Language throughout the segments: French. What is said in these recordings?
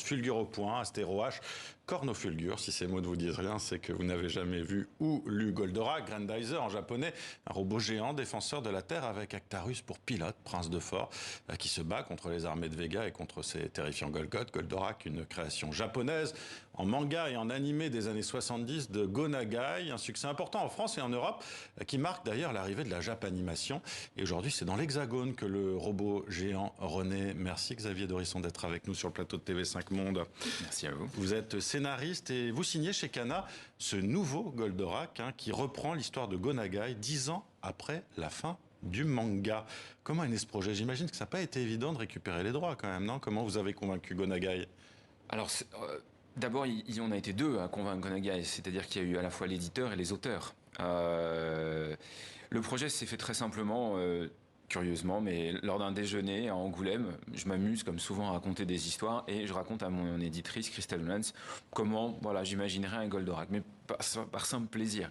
Fulgure au point, Astéroche, Cornofulgure. Si ces mots ne vous disent rien, c'est que vous n'avez jamais vu ou lu Goldorak, Grandizer en japonais, un robot géant défenseur de la Terre avec Actarus pour pilote, prince de fort, qui se bat contre les armées de Vega et contre ses terrifiants Golgoth. Goldorak, une création japonaise en manga et en animé des années 70 de Go Nagai, un succès important en France et en Europe, qui marque d'ailleurs l'arrivée de la Japanimation. Et aujourd'hui, c'est dans l'Hexagone que le robot géant renaît. Merci Xavier Dorisson d'être avec nous sur le plateau de TV5 Monde. Merci à vous. Vous êtes scénariste et vous signez chez Kana ce nouveau Goldorak qui reprend l'histoire de Go Nagai 10 ans après la fin du manga. Comment est né ce projet? J'imagine que ça n'a pas été évident de récupérer les droits quand même, non? Comment vous avez convaincu Go Nagai? Alors, d'abord, on a été deux à convaincre Go Nagai, c'est-à-dire qu'il y a eu à la fois l'éditeur et les auteurs. Le projet s'est fait très simplement, curieusement, mais lors d'un déjeuner à Angoulême, je m'amuse comme souvent à raconter des histoires et je raconte à mon éditrice, Christelle Lens, comment j'imaginerais un Goldorak, mais par simple plaisir.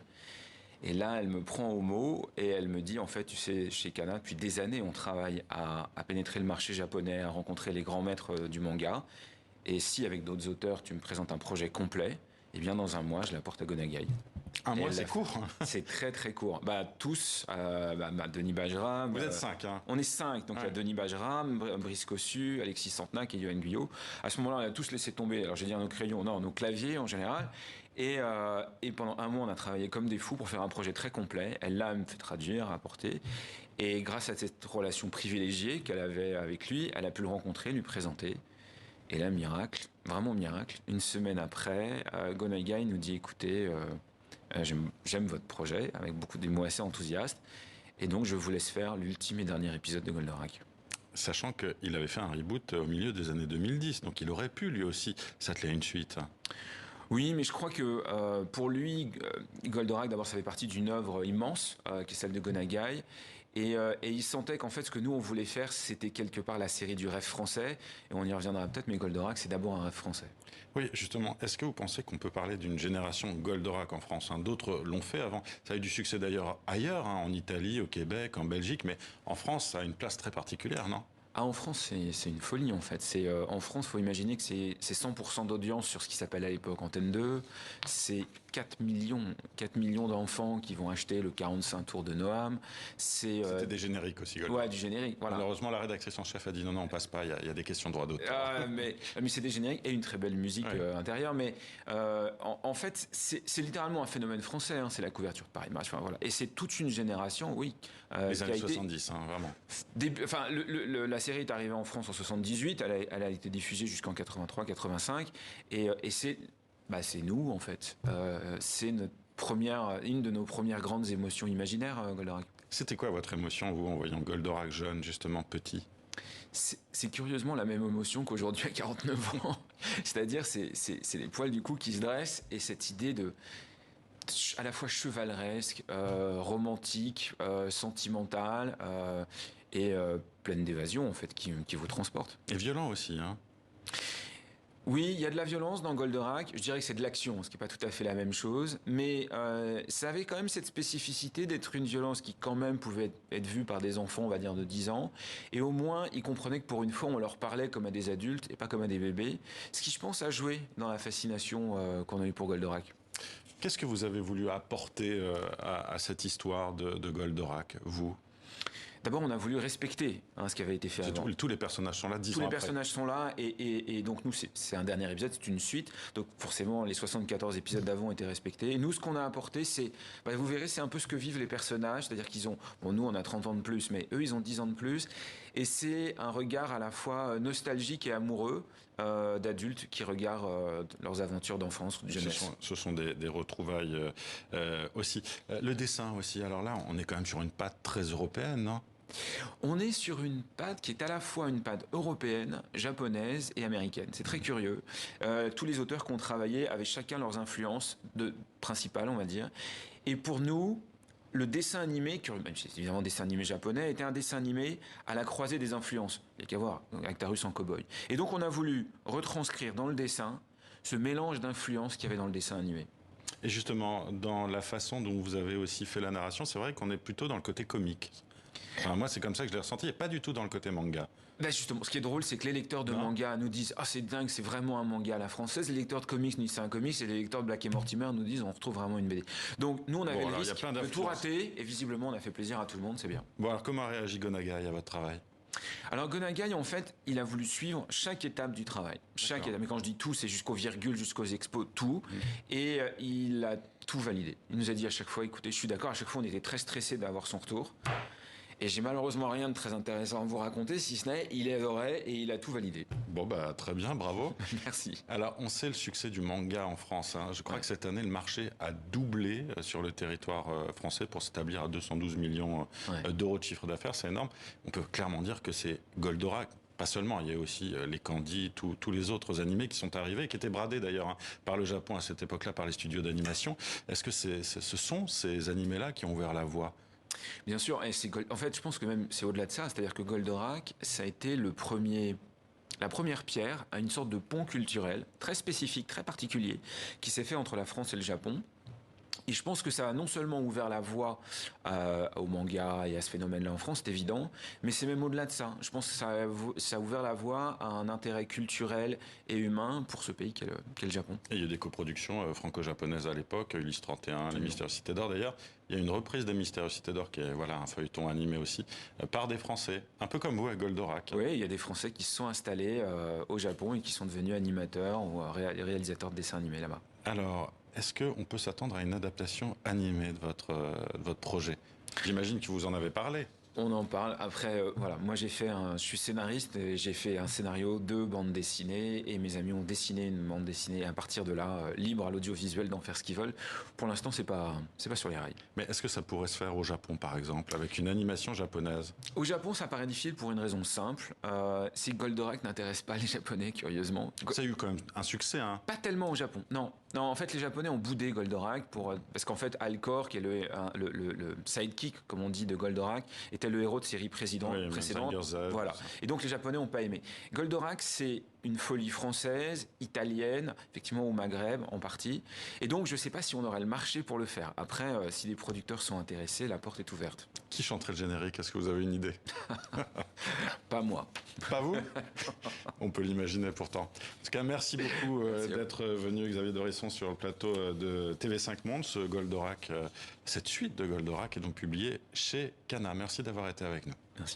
Et là, elle me prend au mot et elle me dit, en fait, tu sais, chez Kana, depuis des années, on travaille à pénétrer le marché japonais, à rencontrer les grands maîtres du manga. Et si, avec d'autres auteurs, tu me présentes un projet complet, eh bien, dans un mois, je l'apporte à Go Nagai. Un mois, c'est court. C'est très, très court. Tous, Denis Bajram. Vous êtes 5, hein? On est 5. Donc, il y a Denis Bajram, Brice Cossu, Alexis Santenac et Yoann Guyot. À ce moment-là, on a tous laissé tomber. Alors, je vais dire nos crayons, non, nos claviers en général. Et pendant un mois, on a travaillé comme des fous pour faire un projet très complet. Elle, là, elle me fait traduire, apporter. Et grâce à cette relation privilégiée qu'elle avait avec lui, elle a pu le rencontrer, lui présenter. Et là, miracle, vraiment miracle. Une semaine après, Go Nagai nous dit, écoutez, j'aime votre projet, avec beaucoup de mots assez enthousiastes. Et donc, je vous laisse faire l'ultime et dernier épisode de Goldorak. Sachant qu'il avait fait un reboot au milieu des années 2010, donc il aurait pu lui aussi s'atteler à une suite. Oui, mais je crois que pour lui, Goldorak, d'abord, ça fait partie d'une œuvre immense, qui est celle de Go Nagai. Et il sentait qu'en fait, ce que nous, on voulait faire, c'était quelque part la série du rêve français. Et on y reviendra peut-être, mais Goldorak, c'est d'abord un rêve français. Oui, justement. Est-ce que vous pensez qu'on peut parler d'une génération Goldorak en France? D'autres l'ont fait avant. Ça a eu du succès d'ailleurs ailleurs, en Italie, au Québec, en Belgique. Mais en France, ça a une place très particulière, non? En France, c'est une folie, en fait. En France, faut imaginer que c'est 100% d'audience sur ce qui s'appelle à l'époque Antenne 2. C'est 4 millions d'enfants qui vont acheter le 45 tours de Noam. C'était des génériques aussi, Goldorak. Ouais, du générique, voilà. Malheureusement, la rédactrice en chef a dit non, on passe pas, il y a des questions de droit d'auteur. Mais c'est des génériques et une très belle musique intérieure. Mais en fait, c'est littéralement un phénomène français. C'est la couverture de Paris Match. Voilà. Et c'est toute une génération, oui. Les années 70, vraiment. La série est arrivée en France en 78. Elle a été diffusée jusqu'en 83-85. Et c'est nous, en fait. C'est une de nos premières grandes émotions imaginaires, Goldorak. C'était quoi votre émotion, vous, en voyant Goldorak jeune, justement petit? C'est curieusement la même émotion qu'aujourd'hui à 49 ans. C'est-à-dire, c'est les poils du cou qui se dressent et cette idée à la fois chevaleresque, romantique, sentimentale et pleine d'évasion, en fait, qui vous transporte. Et violent aussi, hein? Oui, il y a de la violence dans Goldorak. Je dirais que c'est de l'action, ce qui n'est pas tout à fait la même chose. Mais ça avait quand même cette spécificité d'être une violence qui quand même pouvait être vue par des enfants, on va dire, de 10 ans. Et au moins, ils comprenaient que pour une fois, on leur parlait comme à des adultes et pas comme à des bébés. Ce qui, je pense, a joué dans la fascination qu'on a eue pour Goldorak. Qu'est-ce que vous avez voulu apporter à cette histoire de Goldorak, vous? D'abord, on a voulu respecter ce qui avait été fait avant. Tous les personnages sont là 10 ans après. Tous les personnages sont là et donc nous, c'est un dernier épisode, c'est une suite. Donc forcément, les 74 épisodes d'avant étaient respectés. Et nous, ce qu'on a apporté, c'est, vous verrez, c'est un peu ce que vivent les personnages. C'est-à-dire qu'ils ont, nous, on a 30 ans de plus, mais eux, ils ont 10 ans de plus. Et c'est un regard à la fois nostalgique et amoureux d'adultes qui regardent leurs aventures d'enfance ou de jeunesse. Ce sont des retrouvailles aussi. Le dessin aussi, alors là, on est quand même sur une patte très européenne, non? On est sur une patte qui est à la fois une patte européenne, japonaise et américaine. C'est très curieux. Tous les auteurs qui ont travaillé avaient chacun leurs influences principales, on va dire. Et pour nous, le dessin animé, même si c'est évidemment un dessin animé japonais, était un dessin animé à la croisée des influences. Il n'y a qu'à voir, Actarus en cow-boy. Et donc on a voulu retranscrire dans le dessin ce mélange d'influences qu'il y avait dans le dessin animé. Et justement, dans la façon dont vous avez aussi fait la narration, c'est vrai qu'on est plutôt dans le côté comique. Enfin, moi, c'est comme ça que je l'ai ressenti, et pas du tout dans le côté manga. Bah justement, ce qui est drôle, c'est que les lecteurs de Non. manga nous disent « Ah, c'est dingue, c'est vraiment un manga à la française ». Les lecteurs de comics nous disent « C'est un comics ». Et les lecteurs de Black et Mortimer nous disent « On retrouve vraiment une BD ». Donc, nous, on avait Bon, le alors, il y a risque plein de tout d'influences. rater. Et visiblement, on a fait plaisir à tout le monde, c'est bien. Bon, alors comment réagit Gonagai à votre travail? Alors, Gonagai, en fait, il a voulu suivre chaque étape du travail. Chaque étape. Mais quand je dis tout, c'est jusqu'aux virgules, jusqu'aux expos, tout. Et il a tout validé. Il nous a dit à chaque fois « Écoutez, je suis d'accord ». À chaque fois, on était très stressés d'avoir son retour. Et j'ai malheureusement rien de très intéressant à vous raconter, si ce n'est, il est adoré et il a tout validé. Bon, bah, très bien, bravo. Merci. Alors, on sait le succès du manga en France, hein. Je crois que cette année, le marché a doublé sur le territoire français pour s'établir à 212 millions d'euros de chiffre d'affaires. C'est énorme. On peut clairement dire que c'est Goldorak. Pas seulement, il y a aussi les Candy, tous les autres animés qui sont arrivés, qui étaient bradés d'ailleurs hein, par le Japon à cette époque-là, par les studios d'animation. Est-ce que ce sont ces animés-là qui ont ouvert la voie? Bien sûr, et en fait, je pense que même c'est au-delà de ça, c'est-à-dire que Goldorak, ça a été la première pierre à une sorte de pont culturel très spécifique, très particulier, qui s'est fait entre la France et le Japon. Et je pense que ça a non seulement ouvert la voie au manga et à ce phénomène-là en France, c'est évident, mais c'est même au-delà de ça. Je pense que ça a ouvert la voie à un intérêt culturel et humain pour ce pays qu'est le Japon. Et il y a eu des coproductions franco-japonaises à l'époque, Ulysse 31, Les Mystérieuses Cités d'Or d'ailleurs. Il y a une reprise des Mystérieuses Cités d'Or qui est voilà, un feuilleton animé aussi, par des Français, un peu comme vous à Goldorak. Oui, il y a des Français qui se sont installés au Japon et qui sont devenus animateurs ou réalisateurs de dessins animés là-bas. Alors, est-ce qu'on peut s'attendre à une adaptation animée de votre projet? J'imagine que vous en avez parlé. On en parle. Après, voilà, moi je suis scénariste et j'ai fait un scénario de bande dessinée et mes amis ont dessiné une bande dessinée et à partir de là, libre à l'audiovisuel d'en faire ce qu'ils veulent. Pour l'instant, c'est pas sur les rails. Mais est-ce que ça pourrait se faire au Japon, par exemple, avec une animation japonaise? Au Japon, ça paraît difficile pour une raison simple. C'est que Goldorak n'intéresse pas les Japonais, curieusement. Ça a eu quand même un succès, hein? Pas tellement au Japon. Non, en fait, les Japonais ont boudé Goldorak parce qu'en fait, Alcor, qui est le sidekick, comme on dit, de Goldorak, était le héros de série précédente. Voilà. Et donc les Japonais n'ont pas aimé. Goldorak, c'est une folie française, italienne, effectivement au Maghreb en partie. Et donc je ne sais pas si on aurait le marché pour le faire. Après, si les producteurs sont intéressés, la porte est ouverte. Qui chanterait le générique? Est-ce que vous avez une idée? Pas moi. Pas vous? On peut l'imaginer pourtant. En tout cas, merci beaucoup d'être venu, Xavier Dorisson, sur le plateau de TV5 Monde. Ce Goldorak, cette suite de Goldorak est donc publiée chez Kana. Merci d'avoir été avec nous. Merci.